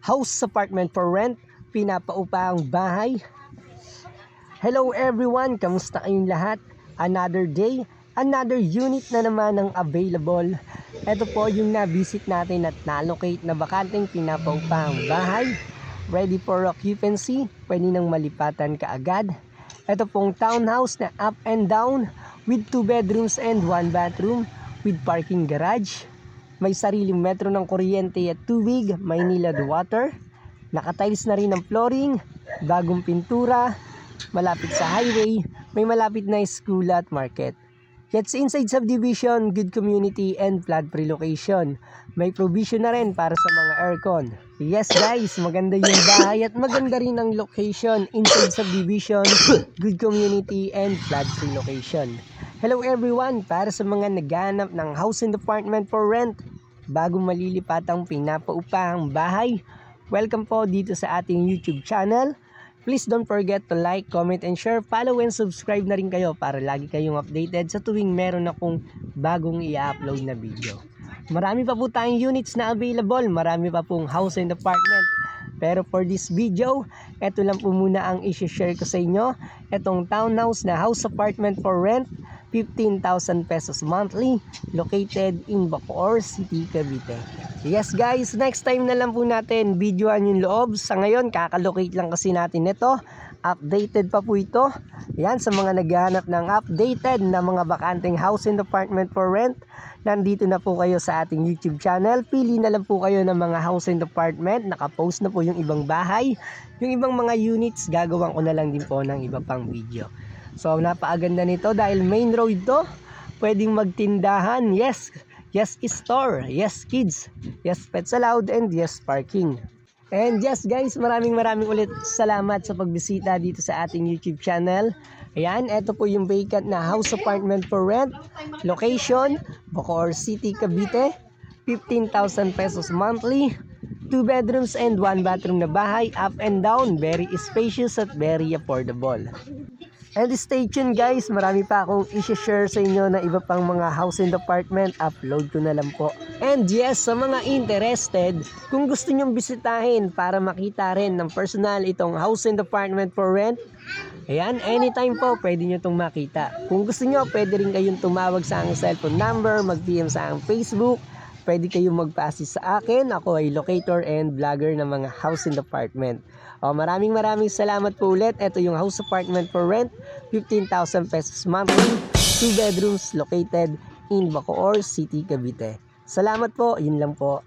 house apartment for rent, pinapaupahang bahay. Hello everyone, kamusta kayong lahat? Another day, another unit na naman ang available. Ito po yung na-visit natin at na-locate na bakanteng pinapaupahang bahay. Ready for occupancy, pwede nang malipatan kaagad. Ito pong townhouse na up and down with 2 bedrooms and 1 bathroom with parking garage. May sariling metro ng kuryente at tubig, may nilad water. Nakatiles na rin ang flooring, bagong pintura, malapit sa highway, may malapit na school at market. It's inside subdivision, good community and flood-free location. May provision na rin para sa mga aircon. Yes guys, maganda yung bahay at maganda rin ang location, inside subdivision, good community and flood-free location. Hello everyone, para sa mga naghahanap ng house and apartment for rent, bagong malilipatang pinapaupahang bahay, welcome po dito sa ating YouTube channel. Please don't forget to like, comment, and share, follow and subscribe na rin kayo para lagi kayong updated sa tuwing meron akong bagong i-upload na video. Marami pa po tayong units na available, marami pa pong house and apartment. Pero for this video, eto lang po muna ang i-share ko sa inyo. Etong townhouse na house apartment for rent, 15,000 pesos monthly, located in Bacoor City, Cavite. Yes guys, next time na lang po natin videoan yung loob. Sa ngayon, kakalocate lang kasi natin ito. Updated pa po ito. Yan, sa mga naghahanap ng updated na mga bakanteng house and apartment for rent, nandito na po kayo sa ating YouTube channel. Pili na lang po kayo ng mga house and apartment. Nakapost na po yung ibang bahay. Yung ibang mga units, gagawin ko na lang din po ng iba pang video. So, napakaganda nito dahil main road to. Pwedeng magtindahan. Yes, yes store. Yes kids. Yes pets allowed and yes parking. And yes guys, maraming ulit salamat sa pagbisita dito sa ating YouTube channel. Ayan, eto po yung vacant na house apartment for rent. Location, Bacoor City, Cavite. 15,000 pesos monthly. 2 bedrooms and 1 bathroom na bahay, up and down. Very spacious at very affordable. And stay tuned guys, marami pa akong i-share sa inyo na iba pang mga house and apartment, upload ko na lang po. And yes, sa mga interested, kung gusto nyong bisitahin para makita rin ng personal itong house and apartment for rent, ayan, anytime po pwede nyo itong makita. Kung gusto nyo, pwede rin kayong tumawag sa aking cellphone number, mag-PM sa aking Facebook, pwede kayong mag-assist sa akin. Ako ay locator and vlogger ng mga house and apartment. Maraming salamat po ulit. Ito yung house apartment for rent, 15,000 pesos monthly, 2 bedrooms located in Bacoor City, Cavite. Salamat po, yun lang po.